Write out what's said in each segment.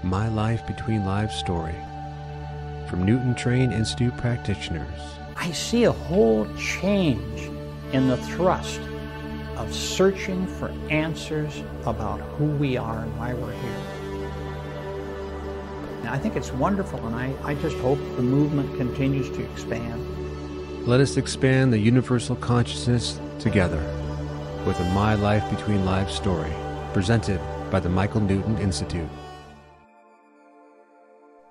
My Life Between Lives story from Newton-trained Institute practitioners. I see a whole change in the thrust of searching for answers about who we are and why we're here. And I think it's wonderful, and I just hope the movement continues to expand. Let us expand the universal consciousness together with a My Life Between Lives story presented by the Michael Newton Institute.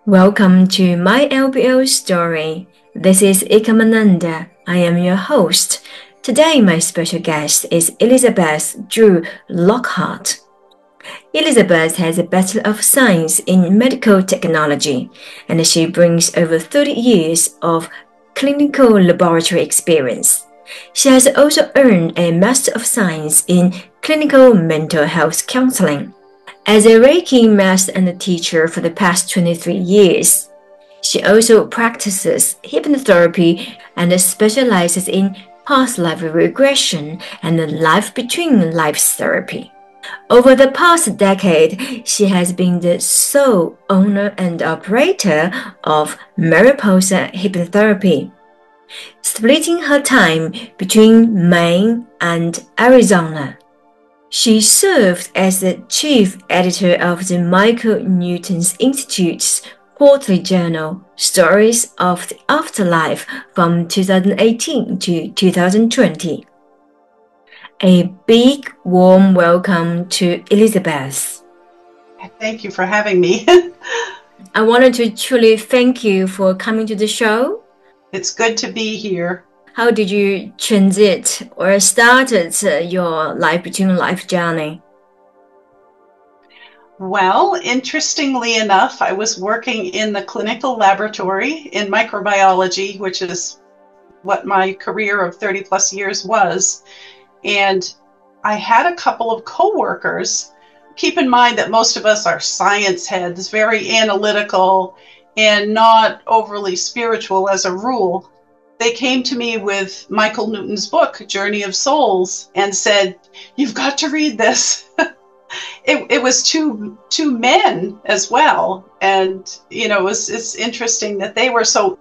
Welcome to my LBL Story. This is Ekomananda. I am your host. Today my special guest is Elizabeth Lockhart. Elizabeth has a Bachelor of Science in Medical Technology, and she brings over 30 years of clinical laboratory experience. She has also earned a Master of Science in Clinical Mental Health Counseling. As a Reiki master and teacher for the past 23 years, she also practices hypnotherapy and specializes in past life regression and life between lives therapy. Over the past decade, she has been the sole owner and operator of Mariposa Hypnotherapy, splitting her time between Maine and Arizona. She served as the chief editor of the Michael Newton Institute's quarterly journal, Stories of the Afterlife, from 2018 to 2020. A big, warm welcome to Elizabeth. Thank you for having me. I wanted to truly thank you for coming to the show. It's good to be here. How did you transit or started your life between life journey? Well, interestingly enough, I was working in the clinical laboratory in microbiology, which is what my career of 30 plus years was. And I had a couple of coworkers. Keep in mind that most of us are science heads, very analytical and not overly spiritual as a rule. They came to me with Michael Newton's book, Journey of Souls, and said, "You've got to read this." It was two men as well. And, you know, it's interesting that they were so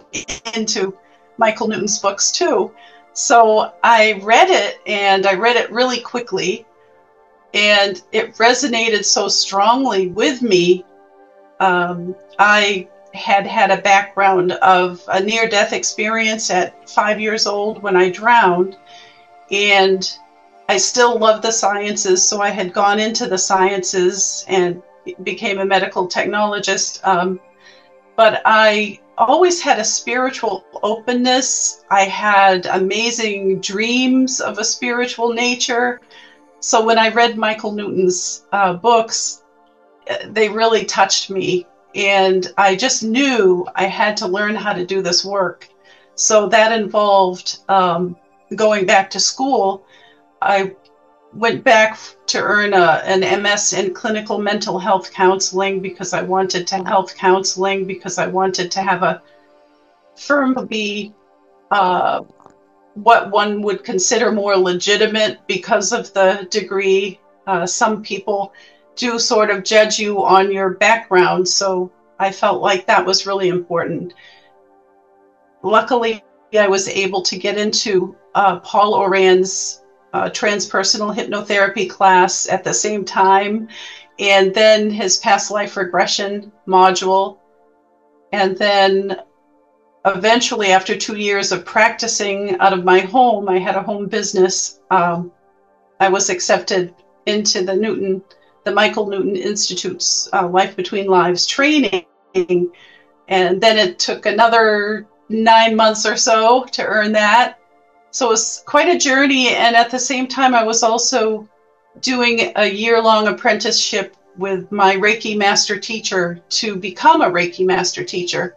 into Michael Newton's books too. So I read it, and I read it really quickly, and it resonated so strongly with me. I had a background of a near-death experience at 5 years old when I drowned, and I still love the sciences, so I had gone into the sciences and became a medical technologist, but I always had a spiritual openness. I had amazing dreams of a spiritual nature. So when I read Michael Newton's books, they really touched me. And I just knew I had to learn how to do this work. So that involved going back to school. I went back to earn an MS in clinical mental health counseling because I wanted to have a firm be what one would consider more legitimate because of the degree. Some people do sort of judge you on your background, so I felt like that was really important. Luckily, I was able to get into Paul Oran's transpersonal hypnotherapy class at the same time, and then his past life regression module. And then eventually, after 2 years of practicing out of my home, I had a home business. I was accepted into the Michael Newton Institute's Life Between Lives training. And then it took another 9 months or so to earn that. So it was quite a journey. And at the same time, I was also doing a year-long apprenticeship with my Reiki master teacher to become a Reiki master teacher.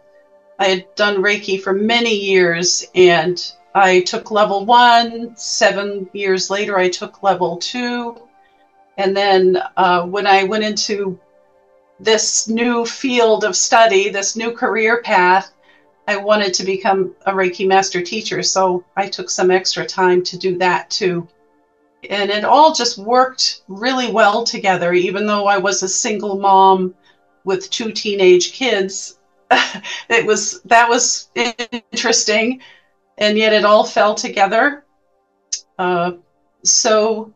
I had done Reiki for many years, and I took level 1. 7 years later, I took level 2. And then when I went into this new field of study, this new career path, I wanted to become a Reiki master teacher, so I took some extra time to do that too. And it all just worked really well together, even though I was a single mom with 2 teenage kids. That was interesting, and yet it all fell together. So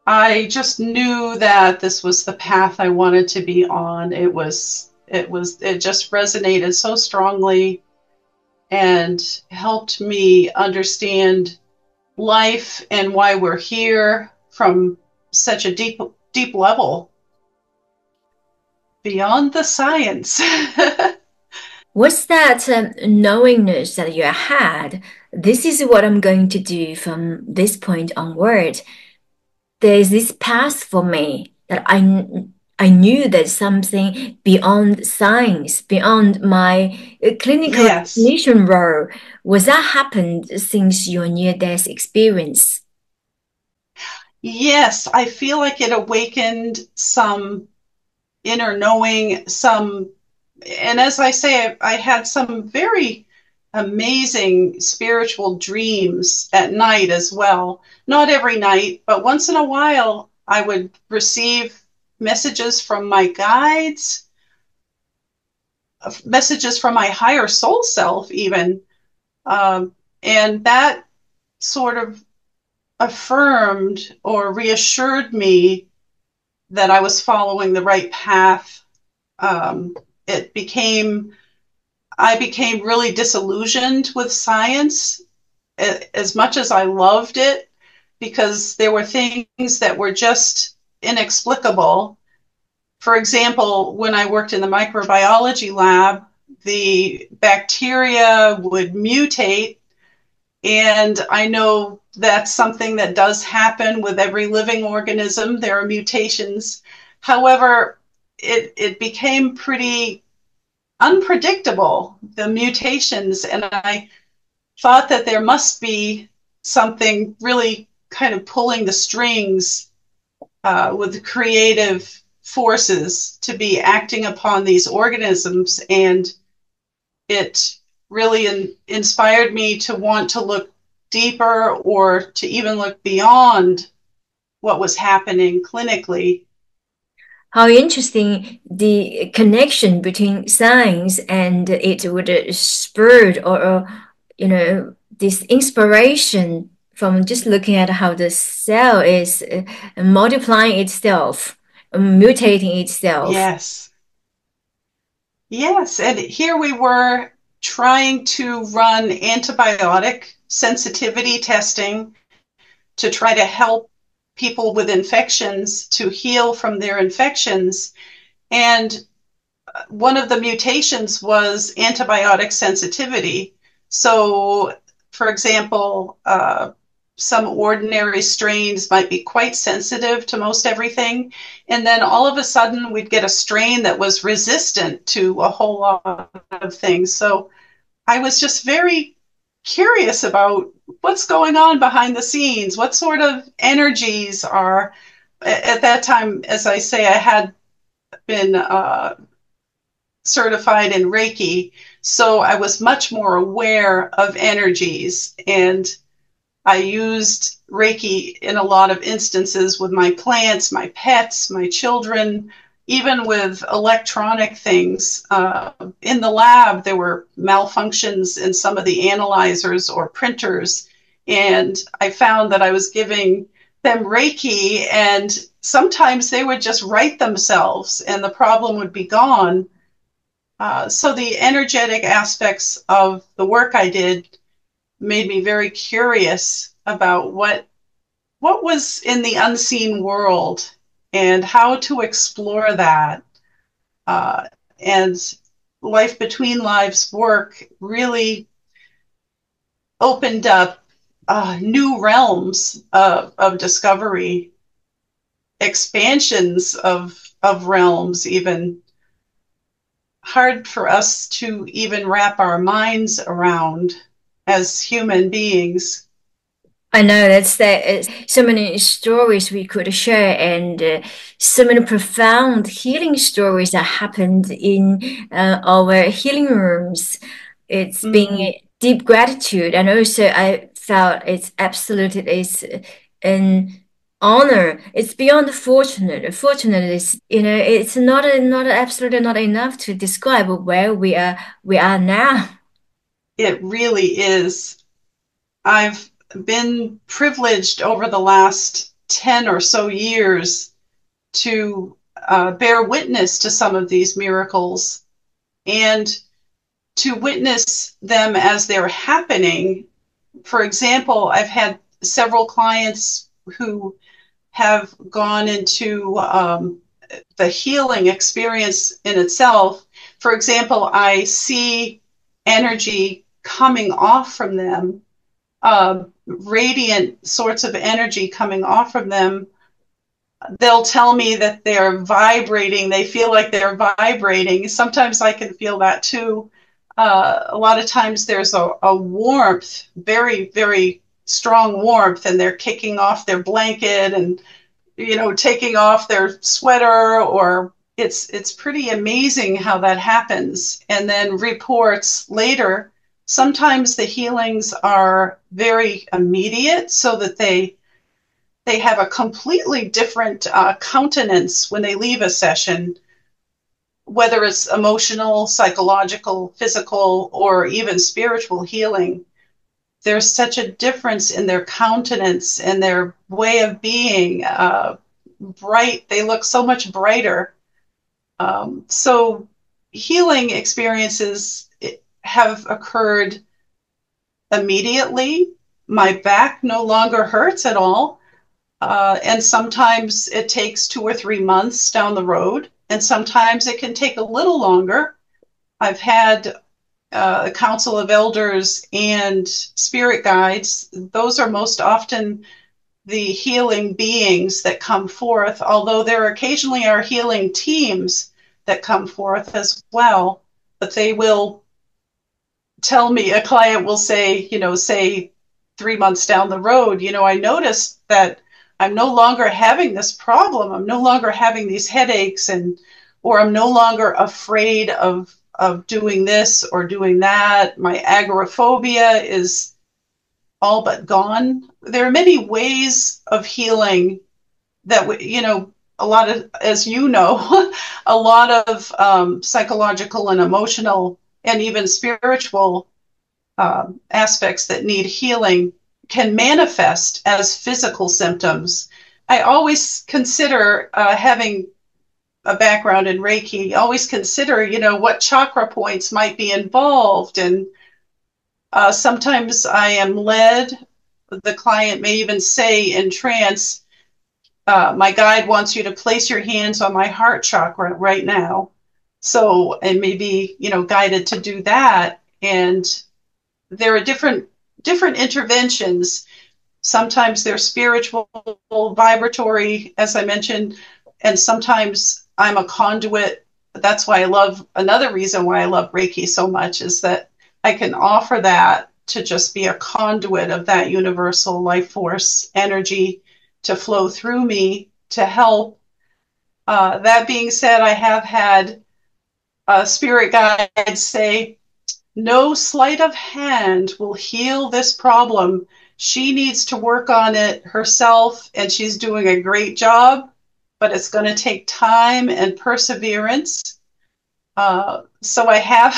I just knew that this was the path I wanted to be on. It just resonated so strongly and helped me understand life and why we're here from such a deep level beyond the science. What's that knowingness that you had? This is what I'm going to do from this point onward. There's this path for me that I knew there's something beyond science, beyond my clinical Yes. technician role. Was that happened since your near-death experience? Yes, I feel like it awakened some inner knowing, and as I say, I had some very amazing spiritual dreams at night as well. Not every night, but once in a while, I would receive messages from my guides, messages from my higher soul self, even. And that sort of affirmed or reassured me that I was following the right path. I became really disillusioned with science as much as I loved it, because there were things that were just inexplicable. For example, when I worked in the microbiology lab, the bacteria would mutate, and I know that's something that does happen with every living organism. There are mutations. However, it became pretty unpredictable, the mutations, and I thought that there must be something really kind of pulling the strings with the creative forces to be acting upon these organisms, and it really inspired me to want to look deeper, or to even look beyond what was happening clinically. How interesting the connection between science and it would spurred or this inspiration from just looking at how the cell is multiplying itself, mutating itself. Yes, and here we were trying to run antibiotic sensitivity testing to try to help people with infections to heal from their infections. And one of the mutations was antibiotic sensitivity. So, for example, some ordinary strains might be quite sensitive to most everything. And then all of a sudden we'd get a strain that was resistant to a whole lot of things. So I was just very curious about what's going on behind the scenes. What sort of energies are, at that time, as I say, I had been certified in Reiki, so I was much more aware of energies, and I used Reiki in a lot of instances with my plants, my pets, my children, even with electronic things. In the lab, there were malfunctions in some of the analyzers or printers, and I found that I was giving them Reiki, and sometimes they would just right themselves and the problem would be gone. So the energetic aspects of the work I did made me very curious about what was in the unseen world and how to explore that. And Life Between Lives work really opened up new realms of discovery, expansions of realms, even hard for us to even wrap our minds around as human beings. I know that's so many stories we could share, and so many profound healing stories that happened in our healing rooms. It's been deep gratitude, and also I felt it's absolutely an honor. It's beyond fortunate. Fortunate is, it's not absolutely not enough to describe where we are now. It really is. I've been privileged over the last 10 or so years to bear witness to some of these miracles and to witness them as they're happening. For example, I've had several clients who have gone into the healing experience in itself. For example, I see energy coming off from them, radiant sorts of energy coming off from them. They'll tell me that they're vibrating. They feel like they're vibrating. Sometimes I can feel that too. A lot of times there's a warmth, very, very strong warmth, and they're kicking off their blanket and taking off their sweater, or it's pretty amazing how that happens. And then reports later, sometimes the healings are very immediate, so that they have a completely different countenance when they leave a session, whether it's emotional, psychological, physical, or even spiritual healing. There's such a difference in their countenance and their way of being. Bright, they look so much brighter. So healing experiences have occurred immediately. My back no longer hurts at all. And sometimes it takes 2 or 3 months down the road, and sometimes it can take a little longer. I've had a council of elders and spirit guides. Those are most often the healing beings that come forth, although there occasionally are healing teams that come forth as well. But they will tell me, a client will say, say 3 months down the road, I noticed that I'm no longer having this problem. I'm no longer having these headaches, or I'm no longer afraid of doing this or doing that. My agoraphobia is all but gone. There are many ways of healing that, a lot of, as you know, a lot of psychological and emotional and even spiritual aspects that need healing can manifest as physical symptoms. I always consider, having a background in Reiki, always consider, what chakra points might be involved. And sometimes I am led, the client may even say in trance, my guide wants you to place your hands on my heart chakra right now. So, and maybe, guided to do that. And there are different interventions. Sometimes they're spiritual, vibratory, as I mentioned, and sometimes I'm a conduit. That's why another reason why I love Reiki so much is that I can offer that to just be a conduit of that universal life force energy to flow through me to help. That being said, I have had spirit guides say, no sleight of hand will heal this problem. She needs to work on it herself, and she's doing a great job, but it's going to take time and perseverance. So I have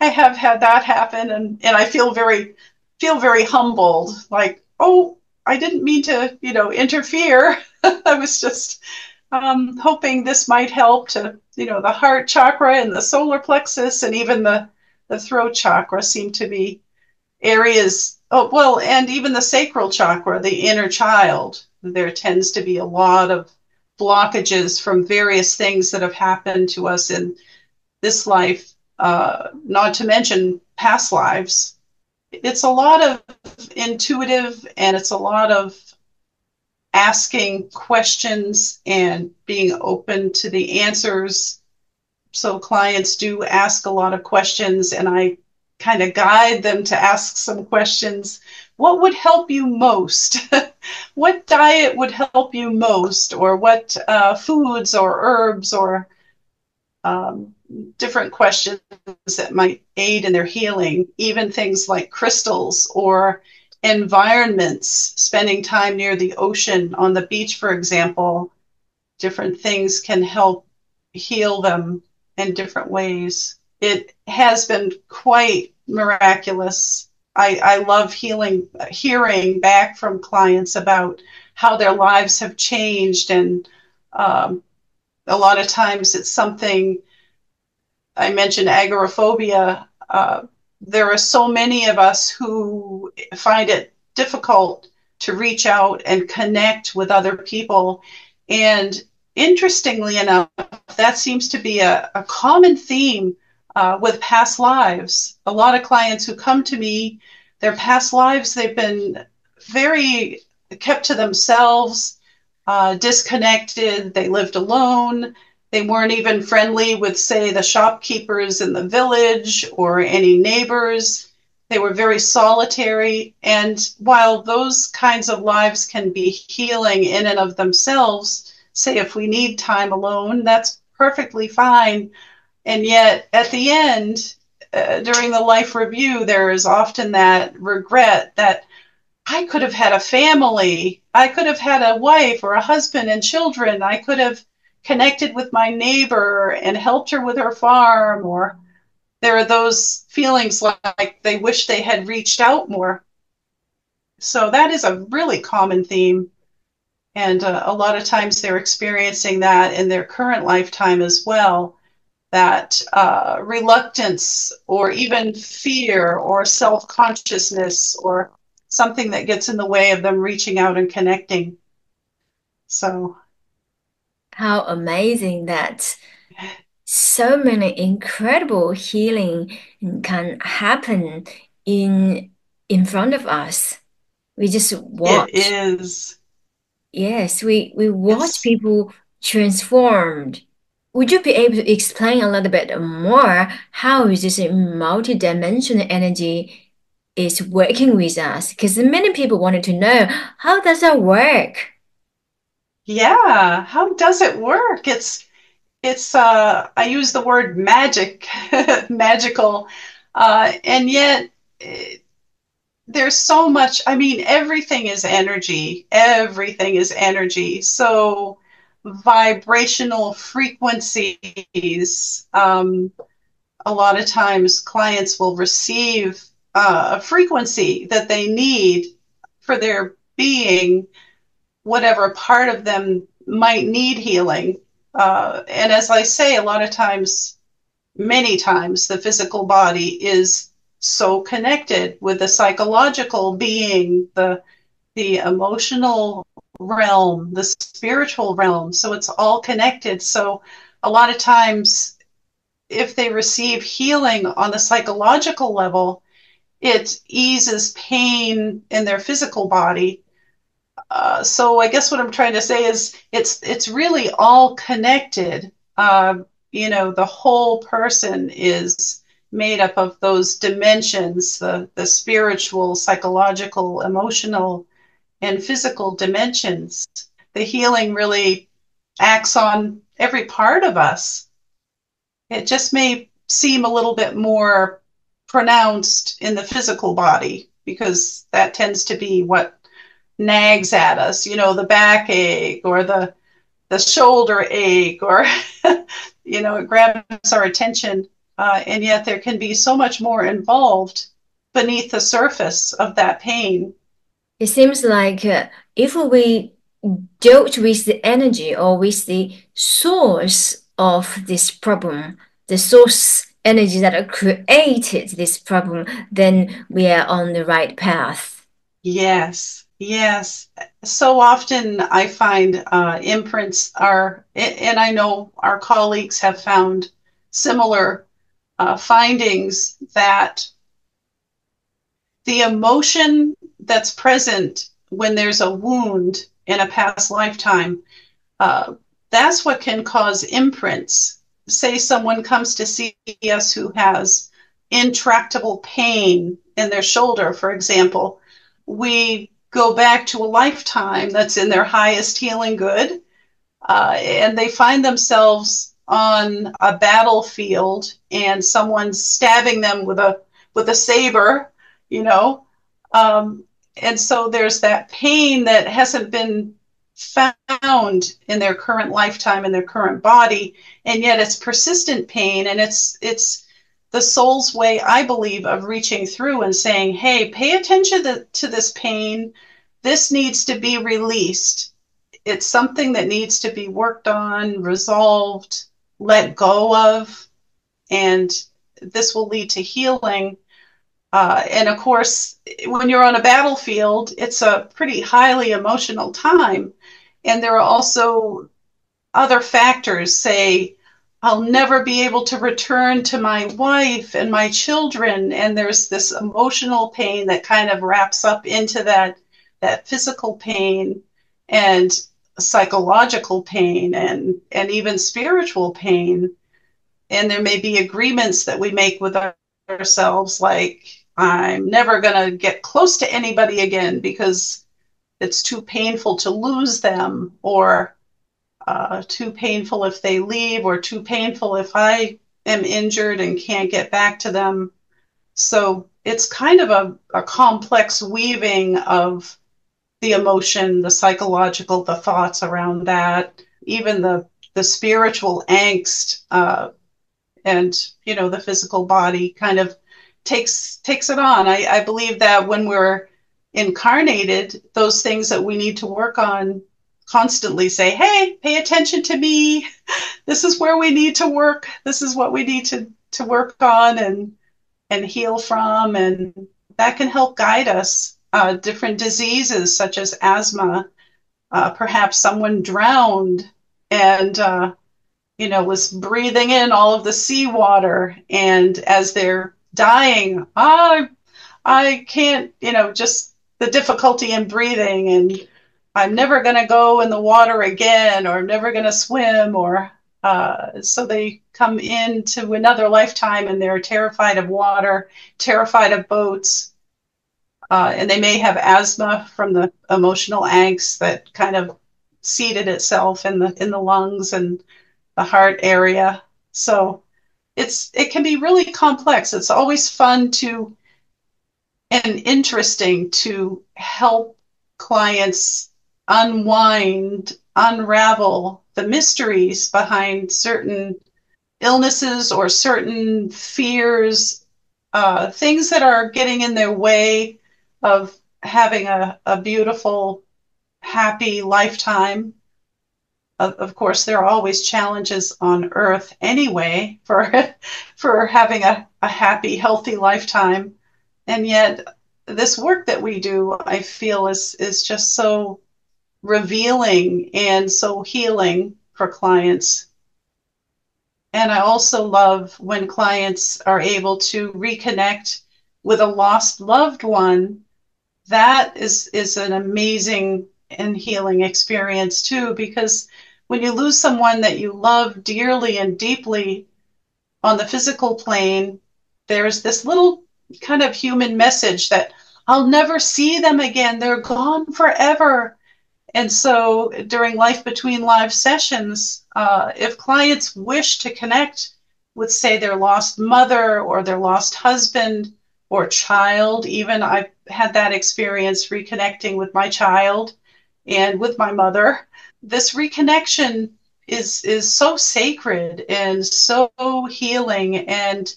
had that happen, and I feel very humbled. Like, oh, I didn't mean to, interfere. I was just hoping this might help to, the heart chakra and the solar plexus and even the throat chakra seem to be areas. Oh, well, and even the sacral chakra, the inner child. There tends to be a lot of blockages from various things that have happened to us in this life, not to mention past lives. It's a lot of intuitive, and it's a lot of asking questions and being open to the answers. So clients do ask a lot of questions, and I kind of guide them to ask some questions. What would help you most? What diet would help you most? Or what foods or herbs or different questions that might aid in their healing? Even things like crystals or environments, spending time near the ocean, on the beach, for example, different things can help heal them in different ways. It has been quite miraculous. I love hearing back from clients about how their lives have changed, and a lot of times it's something. I mentioned agoraphobia. There are so many of us who find it difficult to reach out and connect with other people. And interestingly enough, that seems to be a common theme with past lives. A lot of clients who come to me, their past lives, they've been very kept to themselves, disconnected, they lived alone. They weren't even friendly with, say, the shopkeepers in the village or any neighbors. They were very solitary. And while those kinds of lives can be healing in and of themselves, say if we need time alone, that's perfectly fine. And yet at the end, during the life review, there is often that regret that I could have had a family. I could have had a wife or a husband and children. I could have connected with my neighbor and helped her with her farm. Or there are those feelings like they wish they had reached out more. So that is a really common theme. And a lot of times they're experiencing that in their current lifetime as well, that reluctance or even fear or self-consciousness or something that gets in the way of them reaching out and connecting. So how amazing that so many incredible healing can happen in front of us. We just watch. It is. Yes, we watch It's, people transformed. Would you be able to explain a little bit more how is this multidimensional energy is working with us? Because many people wanted to know how does that work? yeah. How does it work? It's I use the word magic, magical, and yet there's so much. I mean, everything is energy. Everything is energy. So vibrational frequencies. A lot of times clients will receive a frequency that they need for their being, whatever part of them might need healing. And as I say, a lot of times, many times, the physical body is so connected with the psychological being, the emotional realm, the spiritual realm. So it's all connected. So a lot of times, if they receive healing on the psychological level, it eases pain in their physical body. So I guess what I'm trying to say is it's really all connected. The whole person is made up of those dimensions, the spiritual, psychological, emotional, and physical dimensions. The healing really acts on every part of us. It just may seem a little bit more pronounced in the physical body because that tends to be what nags at us, the backache or the shoulder ache, or it grabs our attention, and yet there can be so much more involved beneath the surface of that pain. It seems like if we dealt with the energy or with the source of this problem, the source energy that created this problem, then we are on the right path. Yes, yes. So often I find imprints are, and I know our colleagues have found similar findings, that the emotion that's present when there's a wound in a past lifetime, that's what can cause imprints. Say someone comes to see us who has intractable pain in their shoulder, for example. We go back to a lifetime that's in their highest healing good, and they find themselves on a battlefield and someone's stabbing them with a saber, And so there's that pain that hasn't been found in their current lifetime, in their current body, and yet it's persistent pain, and it's the soul's way, I believe, of reaching through and saying, hey, pay attention to this pain. This needs to be released. It's something that needs to be worked on, resolved, let go of, and this will lead to healing. And of course, when you're on a battlefield, it's a pretty highly emotional time. And there are also other factors, say, I'll never be able to return to my wife and my children. And there's this emotional pain that kind of wraps up into that physical pain and psychological pain and even spiritual pain. And there may be agreements that we make with ourselves, like, I'm never going to get close to anybody again because it's too painful to lose them, or too painful if they leave, or too painful if I am injured and can't get back to them. So it's kind of a complex weaving of the emotion, the psychological, the thoughts around that, even the spiritual angst, and the physical body kind of takes it on. I believe that when we're incarnated, those things that we need to work on constantly say, hey, pay attention to me. This is where we need to work. This is what we need to work on and heal from. And that can help guide us. Different diseases such as asthma, perhaps someone drowned and was breathing in all of the seawater, and as they're dying, I can't, just the difficulty in breathing, and I'm never going to go in the water again, or I'm never going to swim, or so they come into another lifetime and they're terrified of water, terrified of boats, and they may have asthma from the emotional angst that kind of seated itself in the lungs and the heart area. So it can be really complex. It's always fun and interesting to help clients unwind, unravel the mysteries behind certain illnesses or certain fears, things that are getting in their way of having a beautiful, happy lifetime. Of course, there are always challenges on Earth anyway for having a happy, healthy lifetime. And yet this work that we do, I feel, is just so revealing and so healing for clients. And I also love when clients are able to reconnect with a lost loved one. That is an amazing and healing experience too, because when you lose someone that you love dearly and deeply on the physical plane, there's this little kind of human message that I'll never see them again. They're gone forever. And so during Life Between Lives sessions, if clients wish to connect with, say, their lost mother or their lost husband or child, even I've had that experience reconnecting with my child and with my mother. This reconnection is so sacred and so healing, and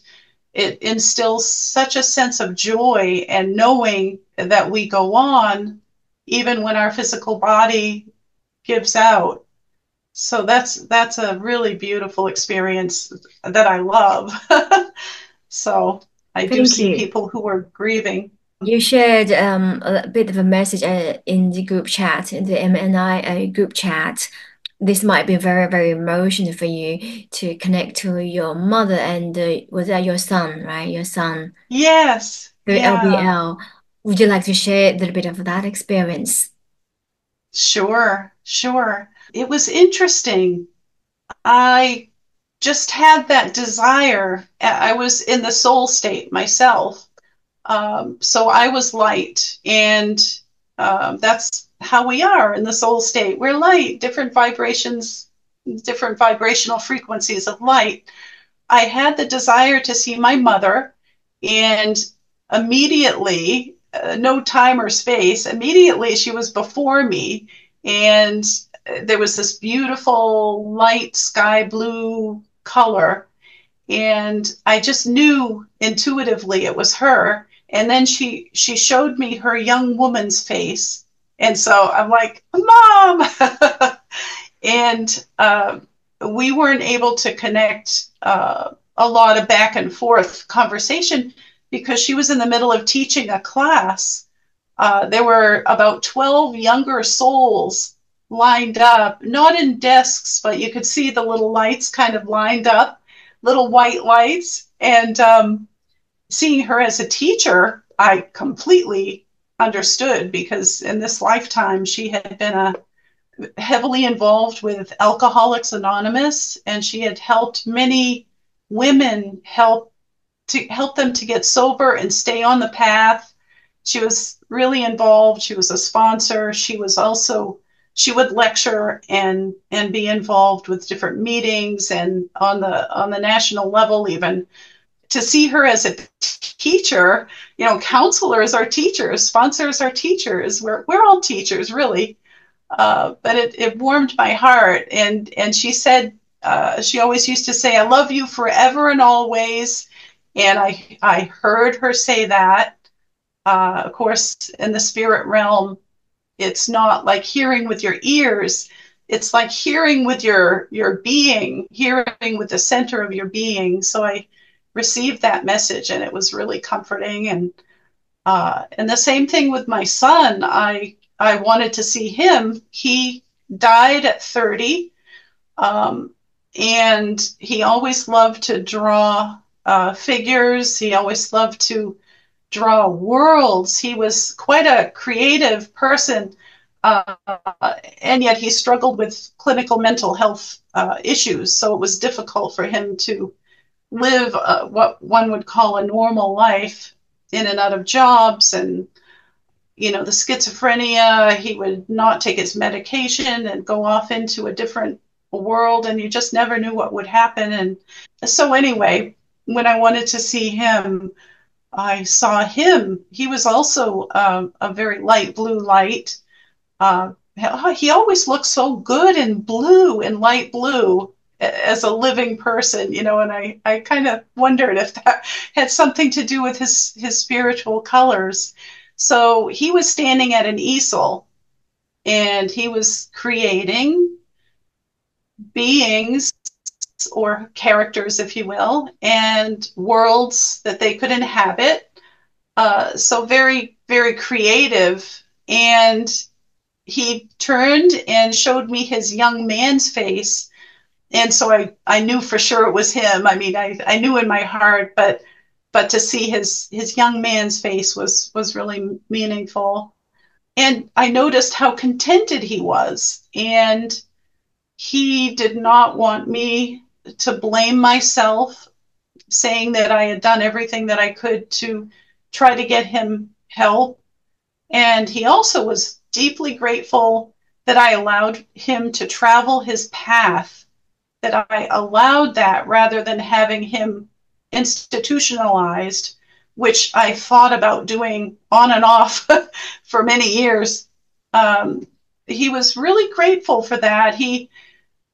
it instills such a sense of joy and knowing that we go on even when our physical body gives out. So that's a really beautiful experience that I love. So I do see people who are grieving. You shared a bit of a message in the group chat, in the MNI group chat. This might be very, very emotional for you to connect to your mother, and was that your son, right? Your son. Yes. Through LBL. Would you like to share a little bit of that experience? Sure. It was interesting. I just had that desire. I was in the soul state myself. So I was light, and that's how we are in the soul state. We're light, different vibrations, different vibrational frequencies of light. I had the desire to see my mother, and immediately no time or space. Immediately, she was before me, and there was this beautiful light sky blue color, and I just knew intuitively it was her. And then she showed me her young woman's face, and so I'm like, Mom. And we weren't able to connect a lot of back and forth conversation because she was in the middle of teaching a class. There were about 12 younger souls lined up, not in desks, but you could see the little lights kind of lined up, little white lights. And seeing her as a teacher, I completely understood, because in this lifetime she had been heavily involved with Alcoholics Anonymous, and she had helped many women help them to get sober and stay on the path. She was really involved. She was a sponsor. She would lecture and be involved with different meetings and on the national level even. To see her as a teacher, counselors are teachers, sponsors are teachers. We're all teachers, really. But it warmed my heart. And she said, she always used to say, I love you forever and always. And I heard her say that. Of course, in the spirit realm, it's not like hearing with your ears. It's like hearing with your being, hearing with the center of your being. So I received that message, and it was really comforting. And the same thing with my son. I wanted to see him. He died at 30, and he always loved to draw figures. He always loved to draw worlds. He was quite a creative person, and yet he struggled with clinical mental health issues. So it was difficult for him to live what one would call a normal life, in and out of jobs, and the schizophrenia. He would not take his medication and go off into a different world, and you just never knew what would happen. And so anyway, when I wanted to see him, I saw him. He was also a very light blue light. He always looked so good in blue and light blue as a living person, and I kind of wondered if that had something to do with his spiritual colors. So he was standing at an easel, and he was creating beings, or characters, if you will, and worlds that they could inhabit. So very, very creative. And he turned and showed me his young man's face. And so I knew for sure it was him. I mean, I knew in my heart, but to see his young man's face was really meaningful. And I noticed how contented he was. And he did not want me to blame myself, saying that I had done everything that I could to try to get him help. And he also was deeply grateful that I allowed him to travel his path, that I allowed that rather than having him institutionalized, which I thought about doing on and off for many years. He was really grateful for that. He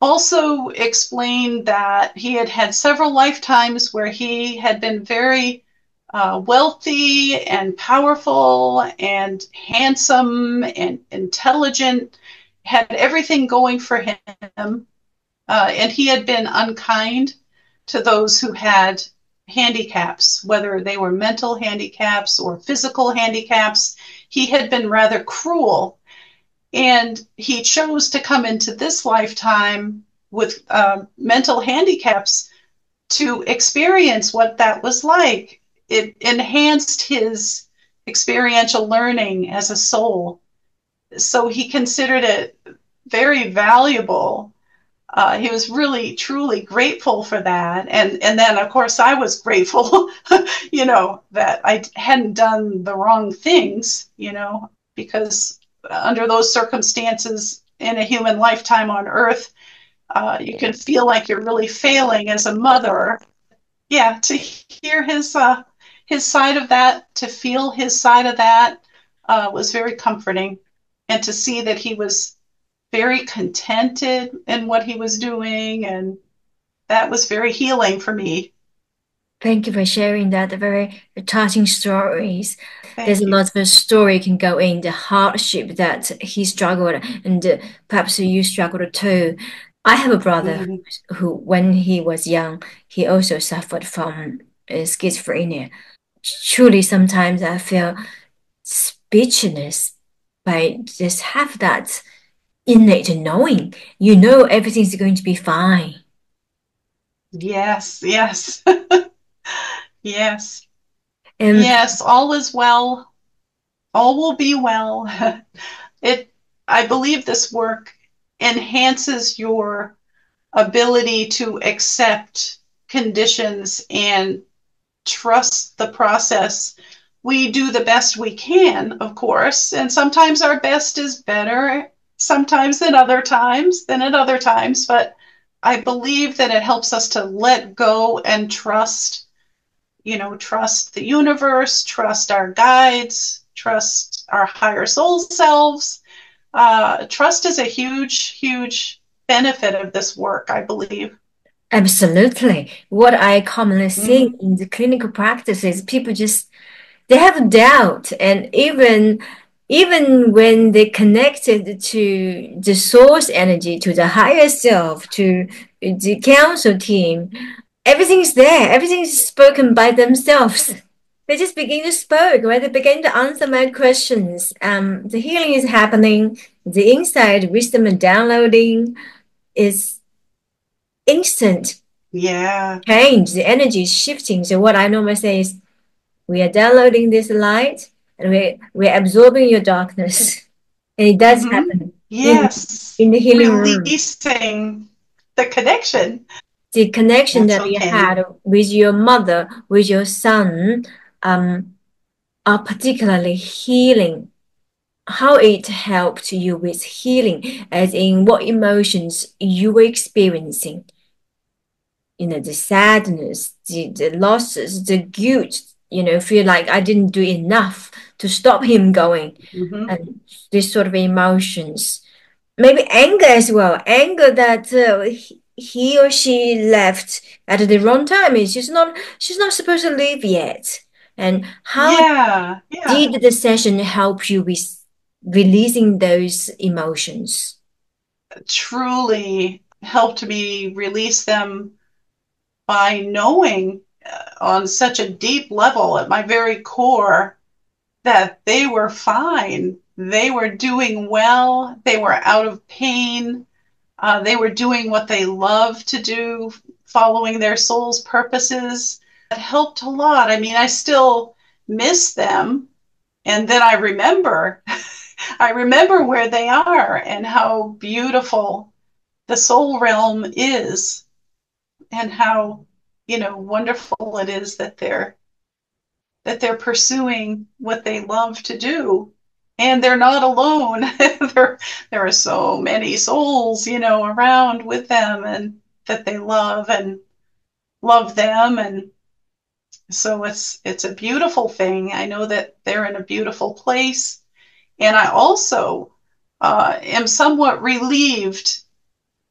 also explained that he had had several lifetimes where he had been very wealthy and powerful and handsome and intelligent, had everything going for him. And he had been unkind to those who had handicaps, whether they were mental handicaps or physical handicaps. He had been rather cruel. And he chose to come into this lifetime with mental handicaps to experience what that was like. It enhanced his experiential learning as a soul. So he considered it very valuable. He was really, truly grateful for that. And then, of course, I was grateful, that I hadn't done the wrong things, because under those circumstances in a human lifetime on Earth, you can feel like you're really failing as a mother. Yeah, to hear his his side of that, to feel his side of that, was very comforting. And to see that he was very contented in what he was doing, and that was very healing for me. Thank you for sharing that very touching stories. There's Thank a you. lot of story can go in the hardship that he struggled, and perhaps you struggled too. I have a brother Mm-hmm. who, when he was young, he also suffered from schizophrenia. Truly, sometimes I feel speechless by just have that innate knowing. You know everything's going to be fine. Yes, yes. Yes, And yes, all is well. All will be well. It, I believe this work enhances your ability to accept conditions and trust the process. We do the best we can, of course, and sometimes our best is better, sometimes than at other times, but I believe that it helps us to let go and trust, trust the universe, trust our guides, trust our higher soul selves. Trust is a huge, huge benefit of this work, I believe. absolutely, what I commonly see Mm-hmm. in the clinical practice is people just they have doubt, and even when they connected to the source energy, to the higher self, to the council team, everything's there. Everything's spoken by themselves. They just begin to speak, right? They begin to answer my questions. The healing is happening. The inside wisdom and downloading is instant Yeah. change. The energy is shifting. So what I normally say is, we are downloading this light, and we're absorbing your darkness. And it does Mm-hmm. happen Yes. in the healing room. Releasing the connection. The connection That's that you okay. had with your mother, with your son, are particularly healing. How it helped you with healing, as in what emotions you were experiencing, the sadness, the losses, the guilt, feel like I didn't do enough to stop him going, Mm-hmm. and this sort of emotions. Maybe anger as well, anger that he or she left at the wrong time. She's not supposed to leave yet. And how Yeah. Yeah. did the session help you with releasing those emotions? Truly helped me release them by knowing on such a deep level at my very core that they were fine. They were doing well. They were out of pain. They were doing what they love to do, following their soul's purposes. It helped a lot. I mean, I still miss them. And then I remember, I remember where they are and how beautiful the soul realm is, and how, wonderful it is that they're pursuing what they love to do. And they're not alone. there are so many souls, around with them, and that they love and love them. And so it's a beautiful thing. I know that they're in a beautiful place. And I also am somewhat relieved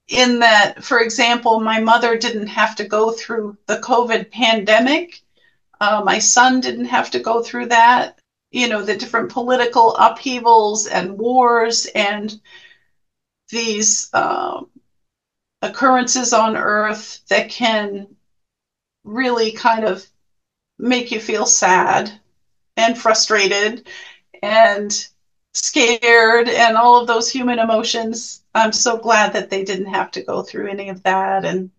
in that, for example, my mother didn't have to go through the COVID pandemic. My son didn't have to go through that. The different political upheavals and wars and these occurrences on Earth that can really kind of make you feel sad and frustrated and scared and all of those human emotions. I'm so glad that they didn't have to go through any of that, and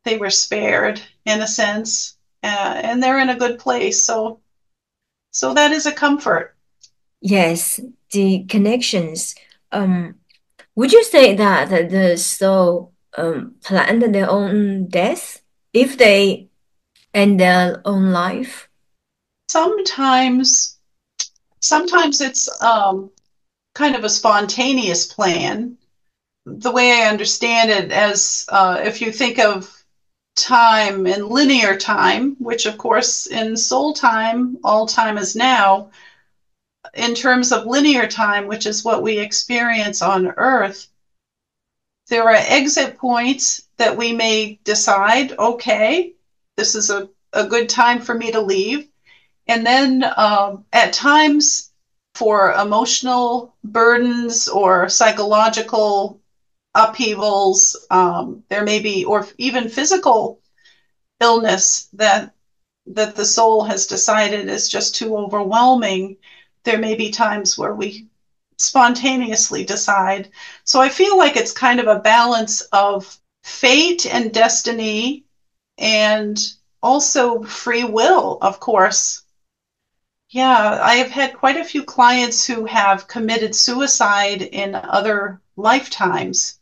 they were spared in a sense, and they're in a good place. So that is a comfort. Yes, the connections. Would you say that the soul planned their own death if they end their own life? Sometimes, sometimes it's kind of a spontaneous plan. The way I understand it, as if you think of time and linear time, which of course in soul time, all time is now. In terms of linear time, which is what we experience on Earth, there are exit points that we may decide, okay, this is a good time for me to leave. And then at times for emotional burdens or psychological upheavals, there may be, or even physical illness that the soul has decided is just too overwhelming. There may be times where we spontaneously decide. So I feel like it's kind of a balance of fate and destiny and also free will, of course. Yeah, I have had quite a few clients who have committed suicide in other lifetimes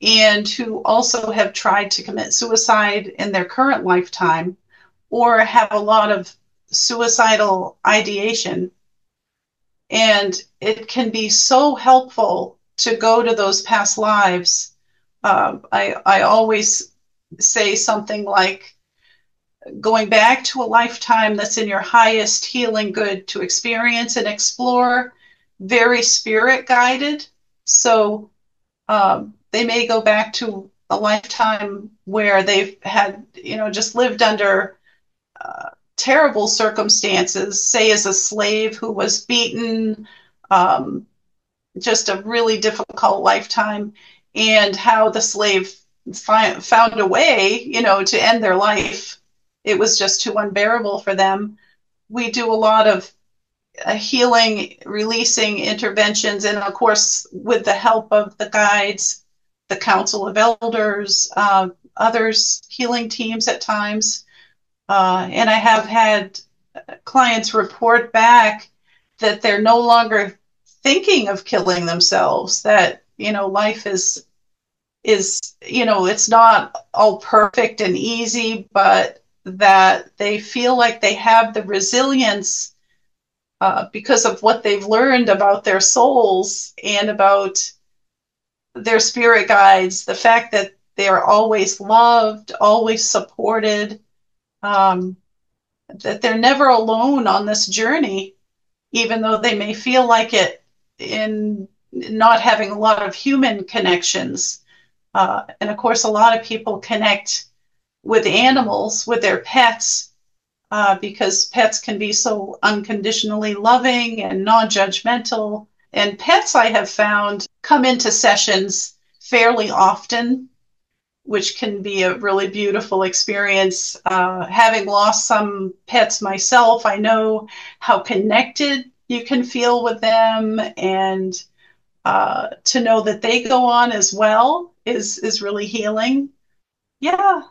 and who also have tried to commit suicide in their current lifetime or have a lot of suicidal ideation. And it can be so helpful to go to those past lives. I always say something like going back to a lifetime that's in your highest healing good to experience and explore, very spirit guided. So they may go back to a lifetime where they've had, just lived under terrible circumstances, say as a slave who was beaten, just a really difficult lifetime, and how the slave found a way, to end their life. It was just too unbearable for them. We do a lot of healing, releasing interventions, and of course, with the help of the guides, the Council of Elders, others, healing teams at times. And I have had clients report back that they're no longer thinking of killing themselves, that, life is, it's not all perfect and easy, but that they feel like they have the resilience because of what they've learned about their souls and about their spirit guides, the fact that they're always loved, always supported, that they're never alone on this journey, even though they may feel like it in not having a lot of human connections. And of course, a lot of people connect with animals, with their pets, because pets can be so unconditionally loving and non-judgmental. And pets, I have found, come into sessions fairly often, which can be a really beautiful experience. Having lost some pets myself, I know how connected you can feel with them, and to know that they go on as well is really healing. Yeah.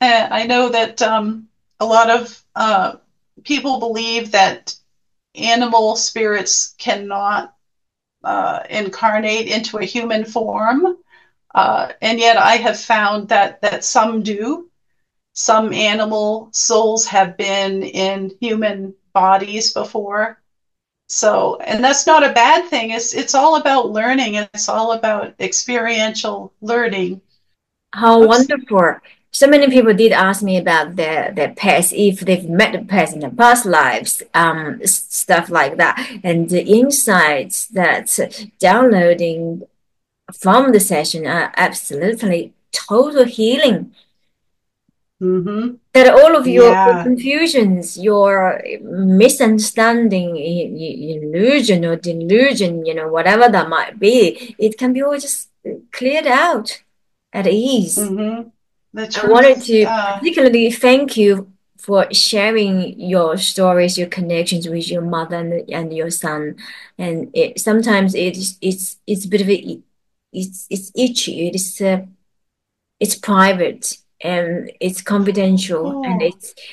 I know that a lot of people believe that animal spirits cannot incarnate into a human form. And yet I have found that some do. Some animal souls have been in human bodies before. So, and that's not a bad thing. It's all about learning. It's all about experiential learning. How Oops. wonderful. So many people did ask me about their pets, if they've met the pets in their past lives, stuff like that. And the insights that downloading from the session are absolutely total healing. Mm-hmm. That all of your Yeah. confusions, your misunderstanding, illusion or delusion, whatever that might be, it can be all just cleared out at ease. Mm-hmm. The I wanted truth. to particularly thank you for sharing your stories, your connections with your mother and your son. And sometimes it's a bit of it's itchy. It's private and it's confidential, and Oh,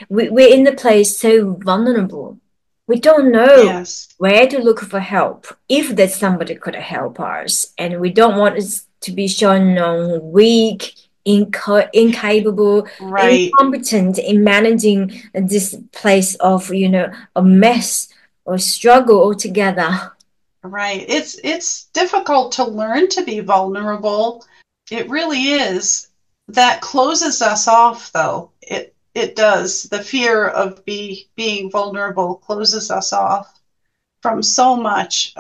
we're in the place so vulnerable. We don't know yes. where to look for help, if there's somebody could help us, and we don't want us to be shown weak, incapable, Right. incompetent in managing this place of a mess or struggle altogether. Right. It's difficult to learn to be vulnerable. It really is. that closes us off, though. It does. The fear of being vulnerable closes us off from so much,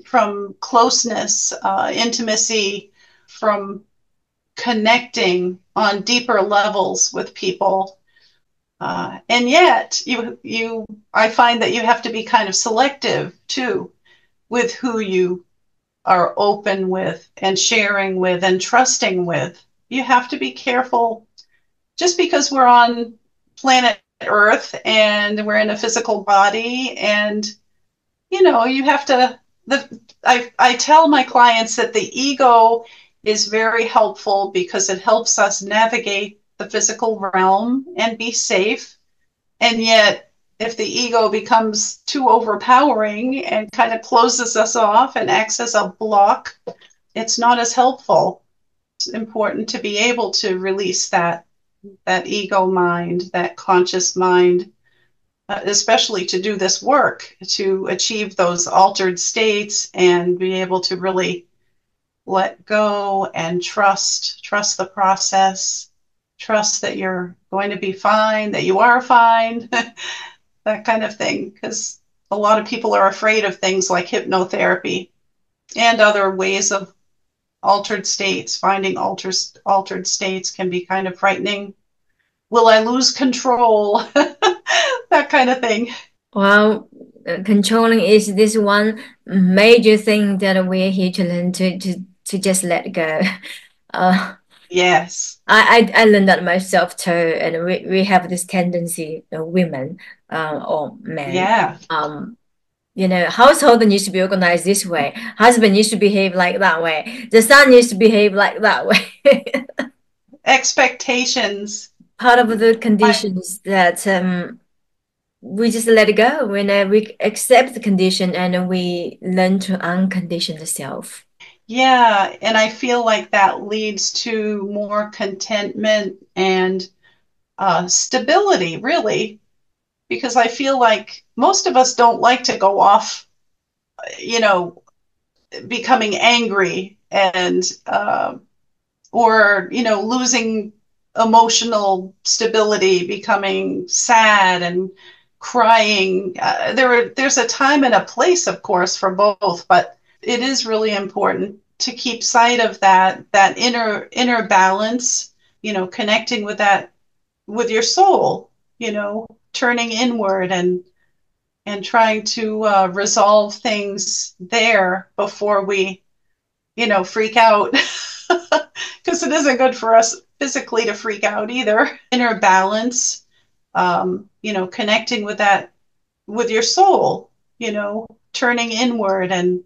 from closeness, intimacy, from connecting on deeper levels with people. And yet, I find that you have to be kind of selective too with who you are open with and sharing with and trusting with. You have to be careful just because we're on planet Earth and we're in a physical body, and you have to. I tell my clients that the ego is very helpful because it helps us navigate the physical realm and be safe. And yet, if the ego becomes too overpowering and kind of closes us off and acts as a block, it's not as helpful. It's important to be able to release that ego mind, that conscious mind, especially to do this work, to achieve those altered states and be able to really let go and trust the process, trust that you're going to be fine, that you are fine, that kind of thing. Because a lot of people are afraid of things like hypnotherapy and other ways of altered states. Finding altered states can be kind of frightening. Will I lose control? That kind of thing. Well, controlling is this one major thing that we're here to learn to just let go. Yes. I learned that myself too, and we have this tendency, women or men. Yeah. Household needs to be organized this way. Husband needs to behave like that way. The son needs to behave like that way. Expectations. Part of the conditions that we just let it go when we accept the condition and we learn to uncondition the self. Yeah, and I feel like that leads to more contentment and stability, really, because I feel like most of us don't like to go off, becoming angry and or losing emotional stability, becoming sad and crying. There's a time and a place, of course, for both, but it is really important to keep sight of that inner balance, connecting with that, with your soul, turning inward and trying to resolve things there before we freak out, because it isn't good for us physically to freak out either. Inner balance, connecting with that, with your soul, turning inward and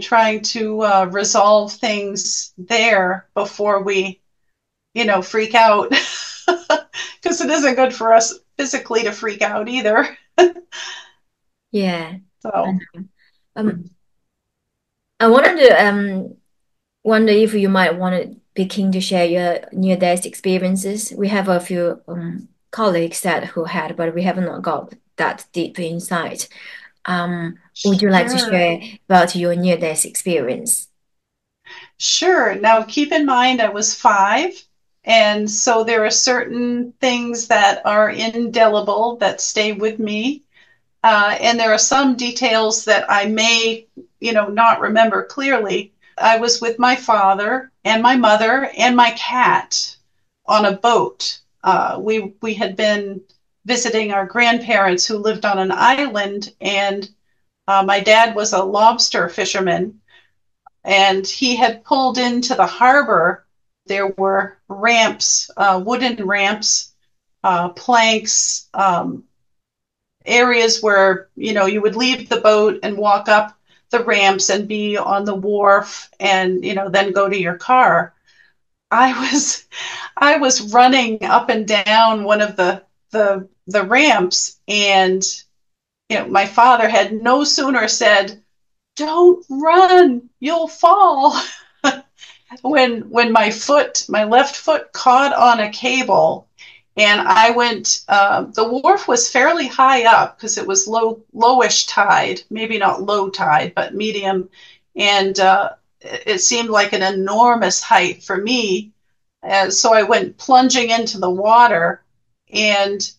trying to resolve things there before we, freak out, because it isn't good for us physically to freak out either. Yeah. So, I wanted to wonder if you might want to be keen to share your near-death experiences. We have a few colleagues who had, but we have not got that deep insight. Would you like to share about your near-death experience? Sure. Now, keep in mind, I was 5, and so there are certain things that are indelible that stay with me, and there are some details that I may, not remember clearly. I was with my father and my mother and my cat on a boat. We had been visiting our grandparents who lived on an island, and my dad was a lobster fisherman, and he had pulled into the harbor. There were ramps, wooden ramps, planks, areas where, you would leave the boat and walk up the ramps and be on the wharf and, then go to your car. I was running up and down one of the ramps, and, my father had no sooner said, "Don't run, you'll fall," when my left foot caught on a cable, and I went. The wharf was fairly high up because it was lowish tide, maybe not low tide, but medium, and it seemed like an enormous height for me. so I went plunging into the water, and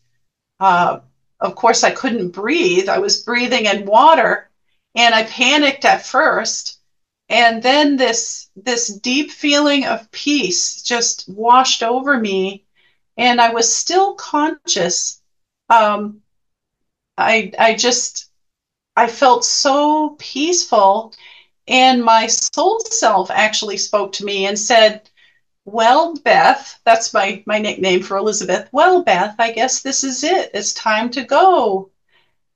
of course I couldn't breathe. I was breathing in water, and I panicked at first. And then this deep feeling of peace just washed over me, and I was still conscious. I felt so peaceful, and my soul self actually spoke to me and said, "Well, Beth," that's my nickname for Elizabeth. "Well, Beth, I guess this is it. It's time to go."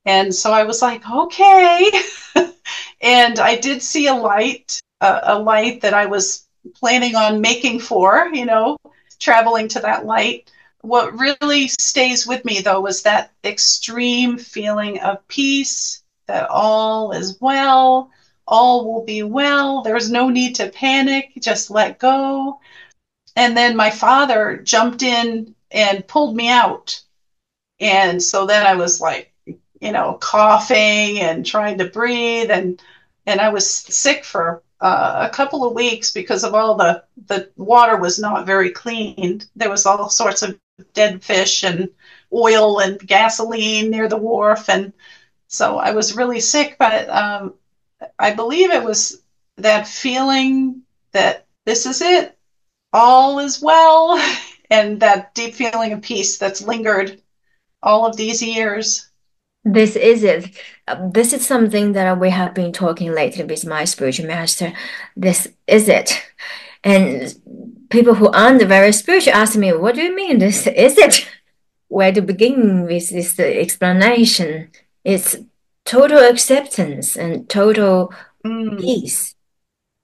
And so I was like, "Okay." And I did see a light that I was planning on making for, traveling to that light. What really stays with me, though, was that extreme feeling of peace, that all is well, all will be well. There's no need to panic, just let go. And then my father jumped in and pulled me out. And so then I was like, coughing and trying to breathe. And I was sick for a couple of weeks because of all the water was not very clean. There was all sorts of dead fish and oil and gasoline near the wharf. And so I was really sick, but I believe it was that feeling that this is it, all is well, and that deep feeling of peace that's lingered all of these years. This is it. This is something that we have been talking lately with my spiritual master. This is it. And people who aren't very spiritual ask me, what do you mean this is it? Where to begin with this explanation? It's total acceptance and total peace,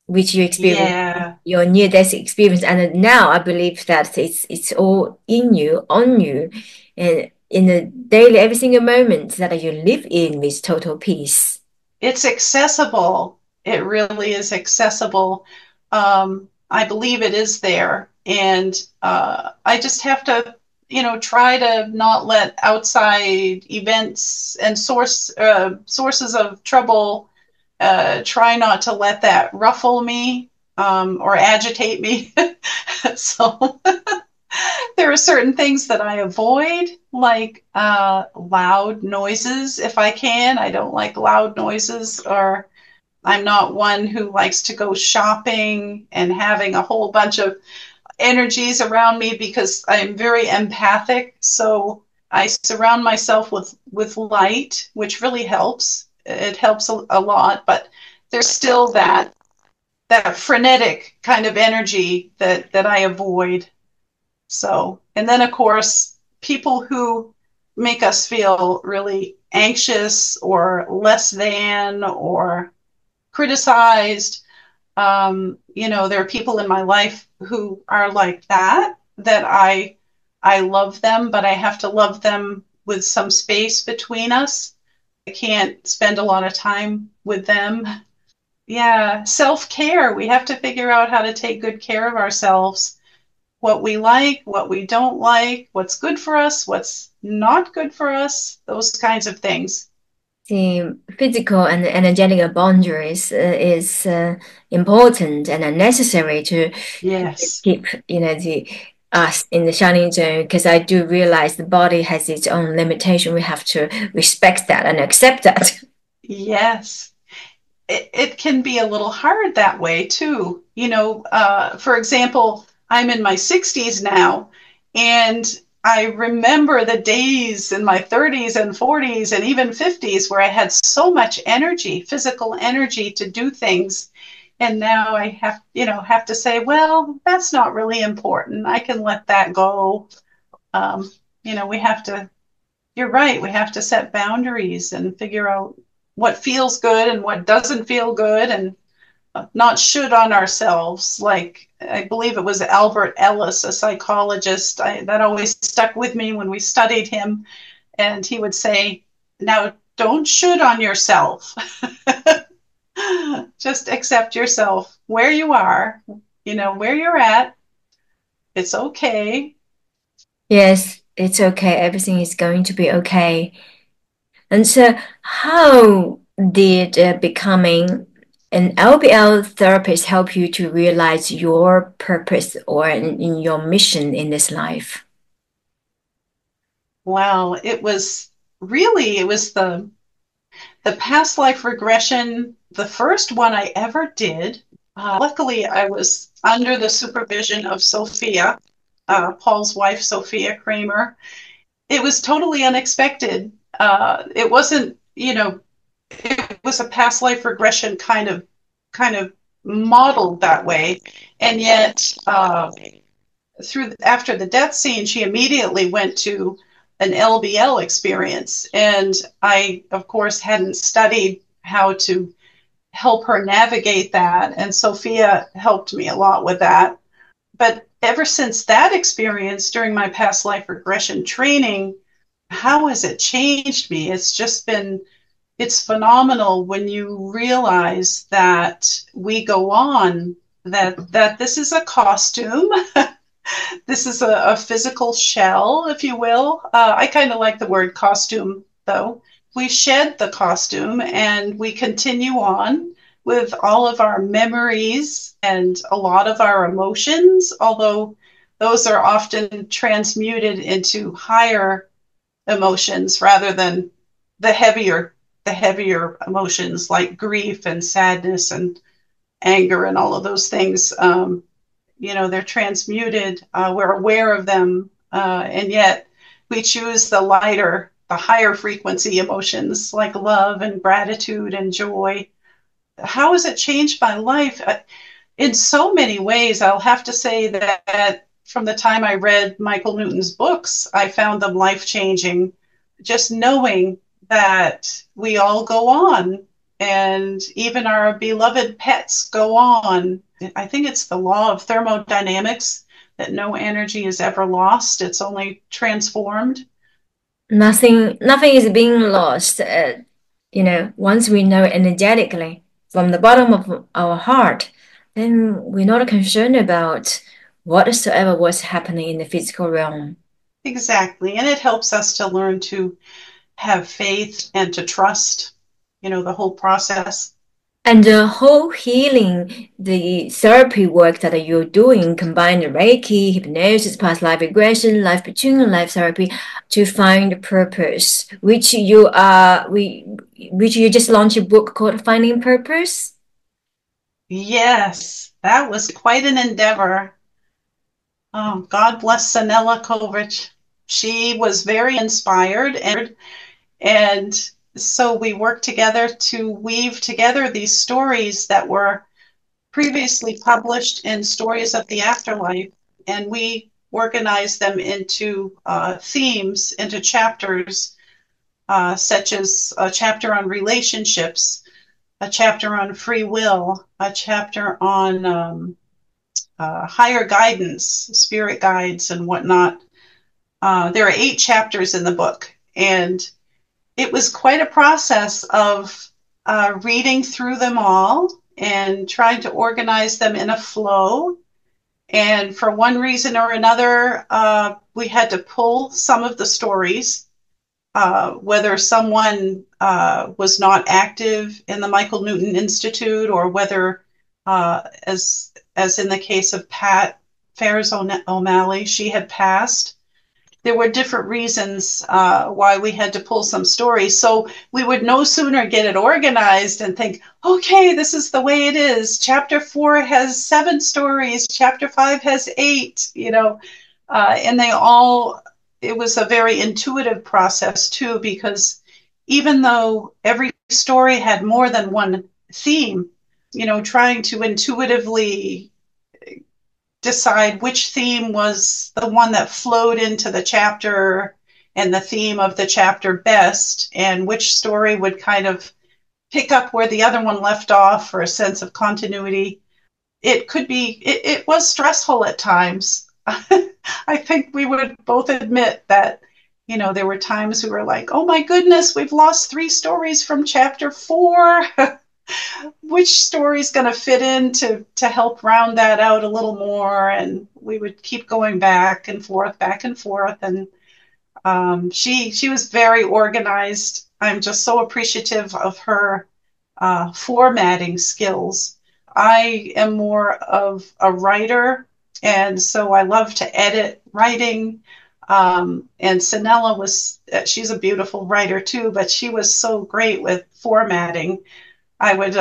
which you experience, your near-death experience. And now I believe that it's all in you, on you, and in the daily, every single moment that you live in with total peace. It's accessible. It really is accessible. I believe it is there. And I just have to, try to not let outside events and sources of trouble, try not to let that ruffle me or agitate me. So there are certain things that I avoid, like loud noises if I can. I don't like loud noises, or I'm not one who likes to go shopping and having a whole bunch of energies around me because I'm very empathic. So I surround myself with light, which really helps. It helps a lot, but there's still that frenetic kind of energy that I avoid. So, and then of course, people who make us feel really anxious or less than or criticized, there are people in my life who are like that I love them, but I have to love them with some space between us. I can't spend a lot of time with them. Yeah, self-care. We have to figure out how to take good care of ourselves. What we like, what we don't like, what's good for us, what's not good for us, those kinds of things. The physical and energetic boundaries is important and necessary to keep, us in the shining zone, because I do realize the body has its own limitation. We have to respect that and accept that. Yes. It can be a little hard that way too. For example, I'm in my 60s now, and I remember the days in my 30s and 40s and even 50s where I had so much energy, physical energy to do things. And now I have to say, well, that's not really important. I can let that go. We have to, you're right, we have to set boundaries and figure out what feels good and what doesn't feel good, and not should on ourselves. Like, I believe it was Albert Ellis, a psychologist, that always stuck with me when we studied him. And he would say, now don't should on yourself. Just accept yourself where you are, where you're at. It's okay. Yes, it's okay. Everything is going to be okay. And so how did becoming an LBL therapist help you to realize your purpose or in your mission in this life? Wow, it was the past life regression, the first one I ever did. Luckily, I was under the supervision of Sophia, Paul's wife, Sophia Kramer. It was totally unexpected. It wasn't, it was a past life regression kind of modeled that way, and yet after the death scene, she immediately went to an LBL experience, and I, of course, hadn't studied how to help her navigate that, and Sophia helped me a lot with that. But ever since that experience during my past life regression training, how has it changed me? It's phenomenal when you realize that we go on, that this is a costume. This is a physical shell, if you will. I kind of like the word costume, though. We shed the costume and we continue on with all of our memories and a lot of our emotions, although those are often transmuted into higher emotions rather than the heavier emotions like grief and sadness and anger and all of those things. They're transmuted. We're aware of them, and yet we choose the higher frequency emotions like love and gratitude and joy. How has it changed my life? In so many ways. I'll have to say that from the time I read Michael Newton's books, I found them life-changing. Just knowing that we all go on, and even our beloved pets go on. I think it's the law of thermodynamics that no energy is ever lost. It's only transformed. Nothing is being lost. Once we know energetically from the bottom of our heart, then we're not concerned about whatsoever was happening in the physical realm. Exactly. And it helps us to learn to have faith and to trust, the whole process. And the whole healing, the therapy work that you're doing, combine the Reiki, hypnosis, past life regression, life between life therapy to find purpose, which you just launched a book called Finding Purpose. Yes, that was quite an endeavor. Oh, God bless Sanela Kovic. She was very inspired, and so we worked together to weave together these stories that were previously published in Stories of the Afterlife, and we organized them into themes, into chapters, such as a chapter on relationships, a chapter on free will, a chapter on higher guidance, spirit guides, and whatnot. There are 8 chapters in the book, and it was quite a process of reading through them all and trying to organize them in a flow. And for one reason or another, we had to pull some of the stories, whether someone was not active in the Michael Newton Institute, or whether, as in the case of Pat Ferris O'Malley, she had passed. There were different reasons why we had to pull some stories. So we would no sooner get it organized and think, okay, this is the way it is. Chapter 4 has 7 stories. Chapter 5 has 8, and it was a very intuitive process too, because even though every story had more than one theme, trying to intuitively decide which theme was the one that flowed into the chapter and the theme of the chapter best, and which story would kind of pick up where the other one left off for a sense of continuity. It was stressful at times. I think we would both admit that, there were times we were like, oh my goodness, we've lost 3 stories from chapter 4. Which story is going to fit in to help round that out a little more? And we would keep going back and forth. And she was very organized. I'm just so appreciative of her formatting skills. I am more of a writer, and so I love to edit writing. And Sanella she's a beautiful writer too, but she was so great with formatting. I would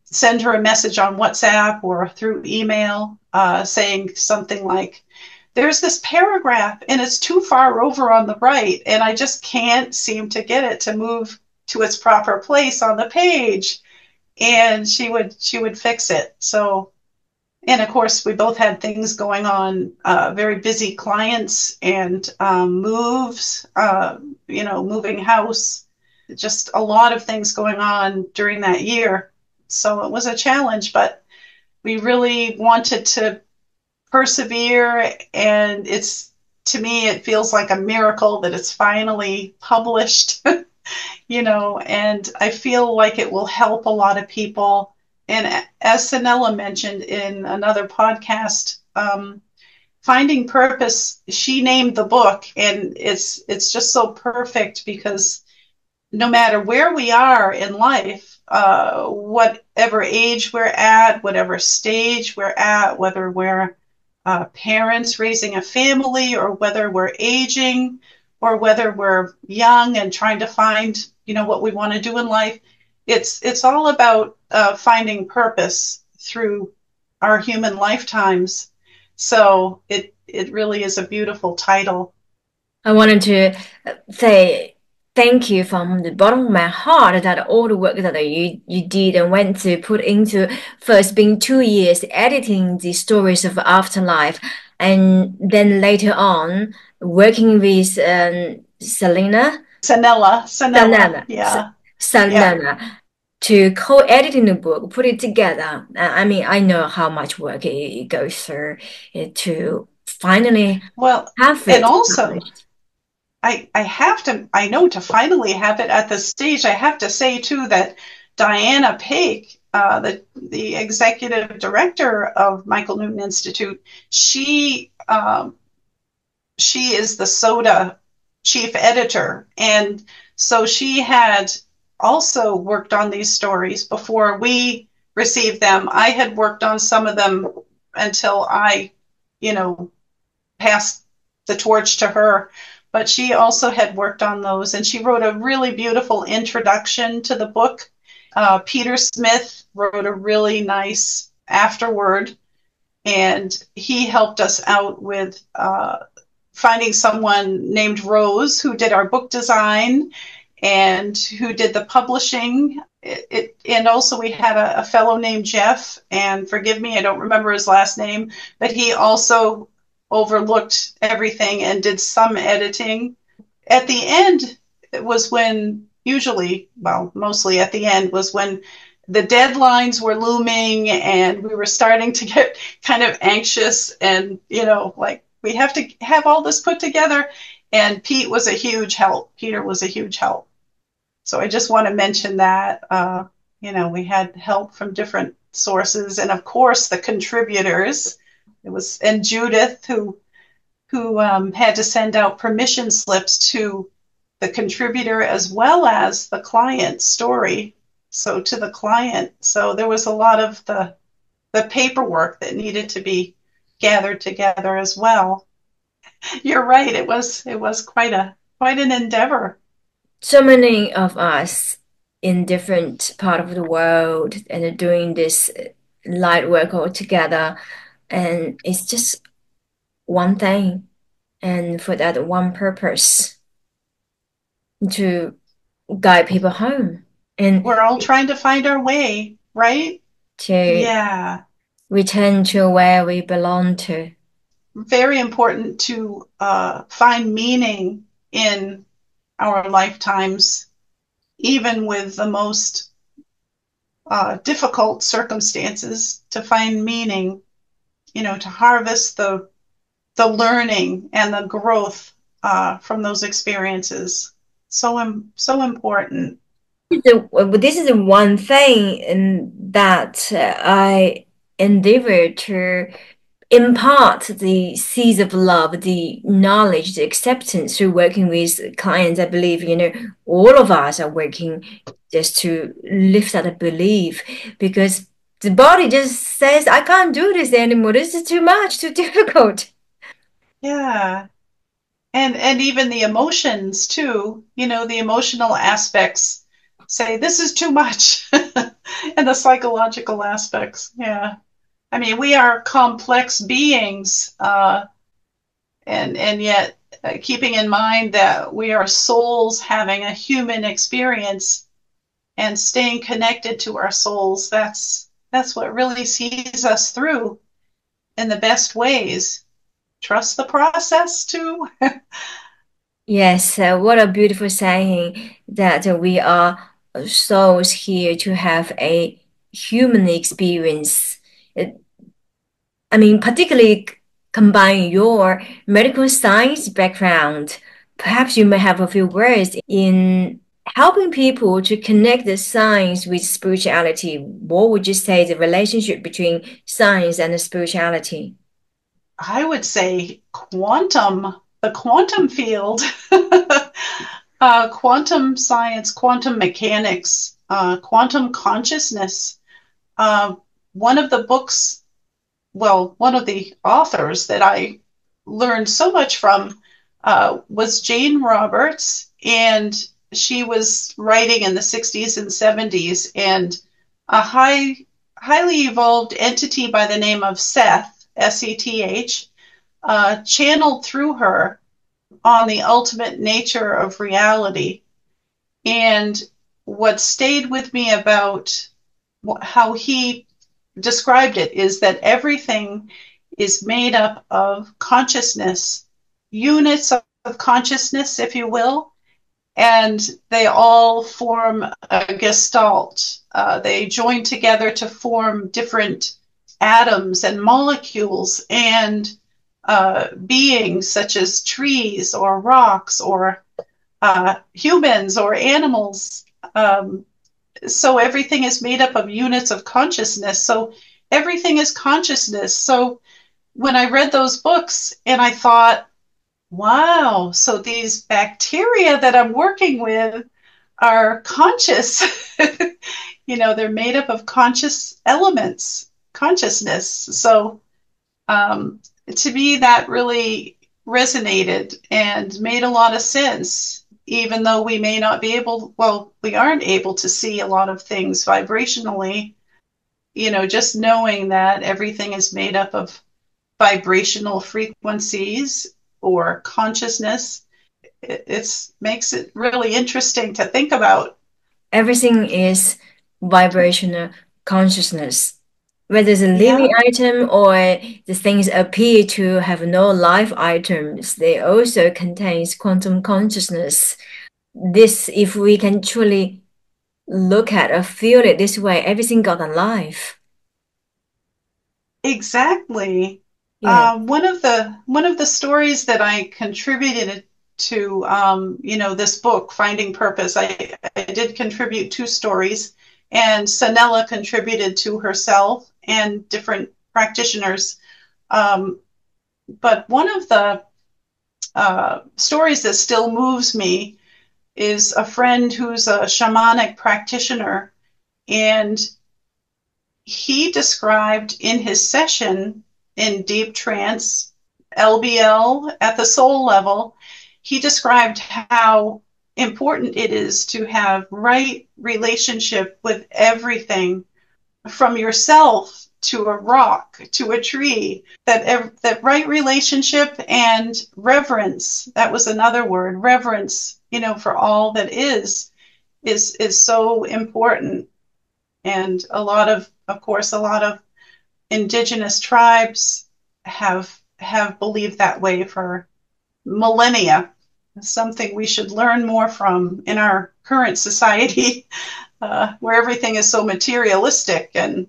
send her a message on WhatsApp or through email saying something like, there's this paragraph and it's too far over on the right, and I just can't seem to get it to move to its proper place on the page. And she would fix it. So, and of course, we both had things going on, very busy clients and moves, moving house, just a lot of things going on during that year. So it was a challenge, but we really wanted to persevere. And to me, it feels like a miracle that it's finally published, and I feel like it will help a lot of people. And as Sanella mentioned in another podcast, Finding Purpose, she named the book, and it's just so perfect because no matter where we are in life, whatever age we're at, whatever stage we're at, whether we're parents raising a family, or whether we're aging, or whether we're young and trying to find, what we want to do in life, it's all about finding purpose through our human lifetimes. So it really is a beautiful title. I wanted to say thank you from the bottom of my heart that all the work that you did and went to put into first being 2 years editing the stories of Afterlife, and then later on working with Sanella, yeah. to co-editing the book, put it together. I mean, I know how much work it goes through to finally have it. And also, I know to finally have it at this stage, I have to say too that Diana Paik, the executive director of Michael Newton Institute, she is the SOTA chief editor, and so she had also worked on these stories before we received them. I had worked on some of them until I, passed the torch to her, but she also had worked on those, and she wrote a really beautiful introduction to the book. Peter Smith wrote a really nice afterword, and he helped us out with finding someone named Rose who did our book design and who did the publishing. And also we had a fellow named Jeff, and forgive me, I don't remember his last name, but he also overlooked everything and did some editing. At the end, it was when mostly at the end was when the deadlines were looming and we were starting to get kind of anxious and, we have to have all this put together. And Peter was a huge help. So I just want to mention that, we had help from different sources, and of course the contributors. And Judith who had to send out permission slips to the contributor as well as the client story. So to the client. So there was a lot of the paperwork that needed to be gathered together as well. You're right. It was quite an endeavor. So many of us in different part of the world and doing this light work all together, and it's just one thing, and for that one purpose, to guide people home. And we're all trying to find our way, right? To return to where we belong to. Very important to find meaning in our lifetimes, even with the most difficult circumstances, to find meaning, to harvest the learning and the growth from those experiences. So important. This is one thing that I endeavor to impart the seeds of love, the knowledge, the acceptance through working with clients. I believe, all of us are working just to lift that belief, because the body just says, I can't do this anymore. This is too much, too difficult. Yeah. And even the emotions too, the emotional aspects say this is too much. And the psychological aspects. Yeah. I mean, we are complex beings, and yet keeping in mind that we are souls having a human experience and staying connected to our souls, that's what really sees us through in the best ways. Trust the process too. Yes, what a beautiful saying that we are souls here to have a human experience. Uh, I mean, particularly combine your medical science background. Perhaps you may have a few words in helping people to connect the science with spirituality. What would you say the relationship between science and spirituality? I would say the quantum field, quantum science, quantum mechanics, quantum consciousness. Uh, one of the books, well, one of the authors that I learned so much from was Jane Roberts, and she was writing in the 60s and 70s, and a highly evolved entity by the name of Seth, Seth, channeled through her on the ultimate nature of reality. And what stayed with me about how he described it is that everything is made up of consciousness, units of consciousness, if you will, and they all form a gestalt. They join together to form different atoms and molecules and beings such as trees or rocks or humans or animals. So everything is made up of units of consciousness. So everything is consciousness. So when I read those books and I thought, wow, so these bacteria that I'm working with are conscious. They're made up of conscious elements, consciousness. So to me, that really resonated and made a lot of sense, even though we may not be able, well, we aren't able to see a lot of things vibrationally, just knowing that everything is made up of vibrational frequencies or consciousness, it makes it really interesting to think about. Everything is vibrational consciousness. Whether it's a living Yeah, item or the things appear to have no life items, they also contains quantum consciousness. This, if we can truly look at or feel it this way, everything got a life. exactly. Yeah. One of the stories that I contributed to, this book, Finding Purpose, I did contribute 2 stories, and Sanella contributed to herself and different practitioners. But one of the stories that still moves me is a friend who's a shamanic practitioner, and he described in his session in deep trance, LBL at the soul level, he described how important it is to have right relationship with everything, from yourself to a rock to a tree. That right relationship and reverence, that was another word, reverence, for all that is so important. And of course, a lot of indigenous tribes have believed that way for millennia. Something we should learn more from in our current society, where everything is so materialistic, and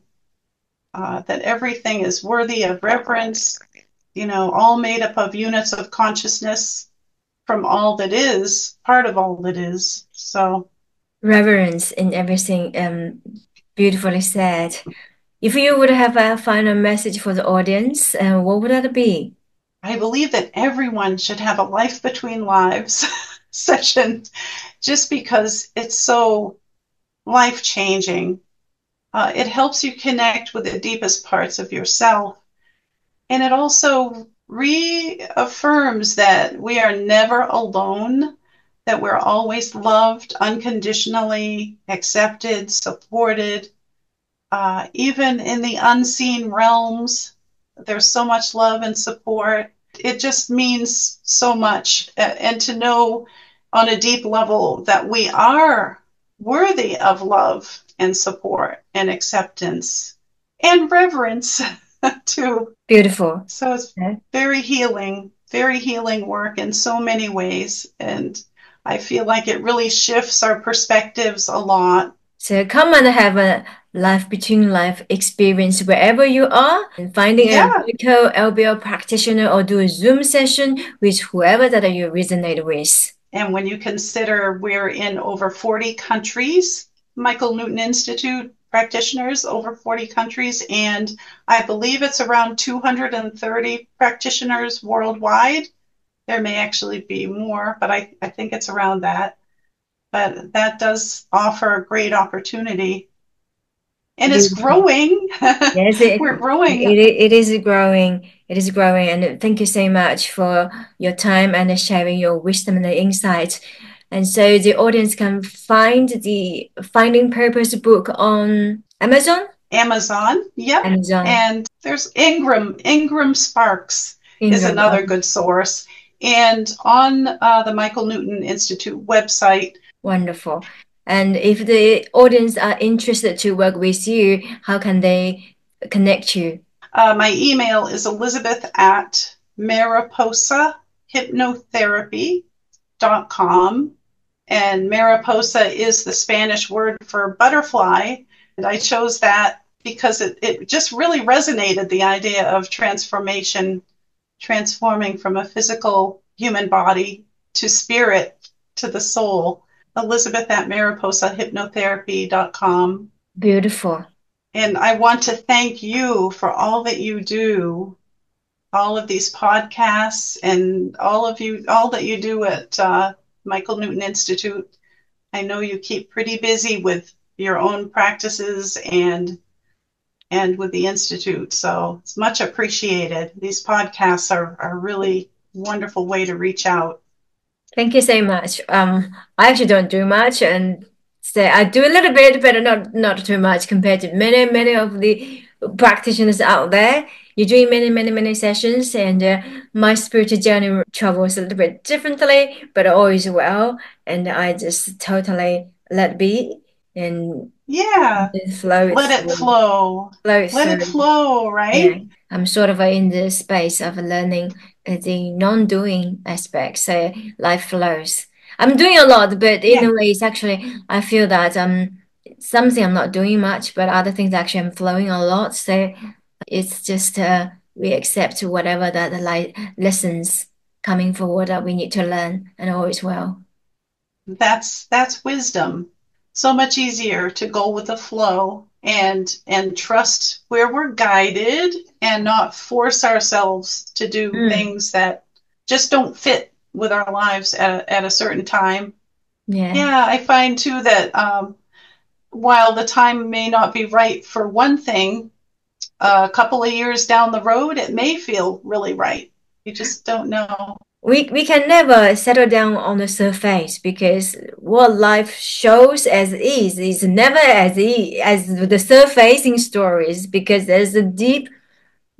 that everything is worthy of reverence, all made up of units of consciousness from all that is, part of all that is. So Reverence in everything, beautifully said. If you would have a final message for the audience, what would that be? I believe that everyone should have a life between lives session, just because it's so life-changing. It helps you connect with the deepest parts of yourself. And it also reaffirms that we are never alone, that we're always loved unconditionally, accepted, supported. Even in the unseen realms, there's so much love and support. It just means so much. And to know on a deep level that we are worthy of love and support and acceptance and reverence too. Beautiful. So it's very healing work in so many ways. And I feel like it really shifts our perspectives a lot. So come and have a life between life experience wherever you are, and finding a medical LBL practitioner or do a Zoom session with whoever that you resonate with. And when you consider we're in over 40 countries, Michael Newton Institute practitioners, over 40 countries, and I believe it's around 230 practitioners worldwide. There may actually be more, but I think it's around that. But that does offer a great opportunity. And it's growing. Yes, we're growing. It is growing. It is growing. And thank you so much for your time and sharing your wisdom and insights. And so the audience can find the Finding Purpose book on Amazon? Amazon, yep. Amazon. And there's Ingram Sparks is another good source. And on the Michael Newton Institute website. Wonderful. And if the audience are interested to work with you, how can they connect you? My email is elizabeth@mariposahypnotherapy.com. And mariposa is the Spanish word for butterfly. And I chose that because it just really resonated, the idea of transforming from a physical human body to spirit, to the soul. elizabeth@mariposahypnotherapy.com. Beautiful. And I want to thank you for all that you do, all of these podcasts, and all that you do at Michael Newton Institute. I know you keep pretty busy with your own practices and with the Institute. So it's much appreciated. These podcasts are a really wonderful way to reach out. Thank you so much. I actually don't do much, and so I do a little bit, but not too much compared to many of the practitioners out there. You're doing many sessions, and my spiritual journey travels a little bit differently, but always well. And I just totally let be and let it flow. Let it flow, right? Yeah. I'm sort of in the space of learning the non-doing aspect, so life flows. I'm doing a lot, but in a way, it's actually, I feel that something I'm not doing much, but other things actually I'm flowing a lot. So it's just we accept whatever that the lessons coming forward that we need to learn, and all is well. That's wisdom. So much easier to go with the flow and trust where we're guided and not force ourselves to do things that just don't fit with our lives at a certain time. Yeah, I find too that while the time may not be right for one thing, a couple of years down the road, it may feel really right. You just don't know. We can never settle down on the surface, because what life shows as is never as the surfacing stories, because there's a deep,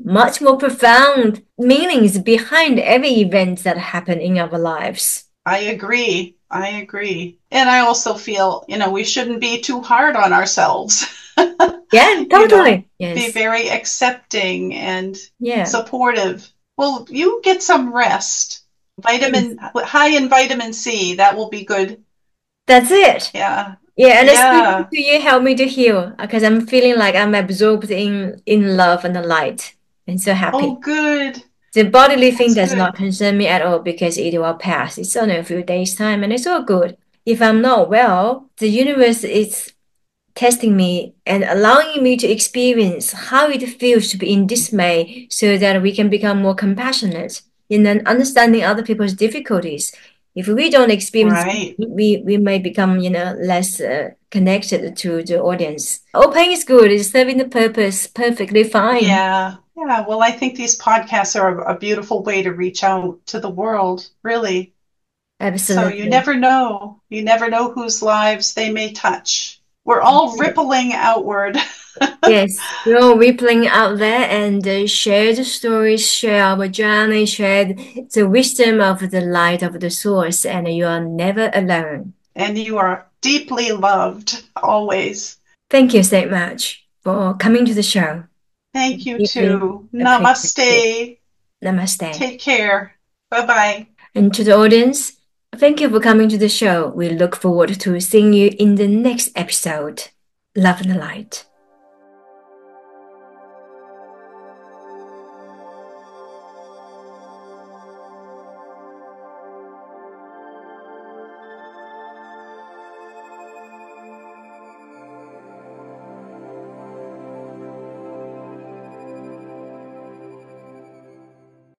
much more profound meanings behind every event that happen in our lives. I agree. And I also feel, we shouldn't be too hard on ourselves. Yeah, totally. Yes. Be very accepting and supportive. Well, you get some rest. High in vitamin C, that will be good. That's it. Yeah. Yeah, and speaking to you help me to heal, because I'm feeling like I'm absorbed in love and the light, and so happy. Oh, good. The bodily thing does not concern me at all, because it will pass. It's only a few days' time, and it's all good. If I'm not well, the universe is testing me and allowing me to experience how it feels to be in dismay, so that we can become more compassionate in understanding other people's difficulties. If we don't experience, Right. we may become, less connected to the audience. Open is good. It's serving the purpose perfectly fine. Yeah. Yeah. Well, I think these podcasts are a beautiful way to reach out to the world, really. So Absolutely. you never know. You never know whose lives they may touch. We're all rippling outward. Yes, we're all rippling out there and share the stories, share our journey, share the wisdom of the light of the source, and you are never alone. And you are deeply loved, always. Thank you so much for coming to the show. Thank you Deeply too. appreciate it. Namaste. Namaste. Take care. Bye-bye. And to the audience, thank you for coming to the show. We look forward to seeing you in the next episode. Love and light.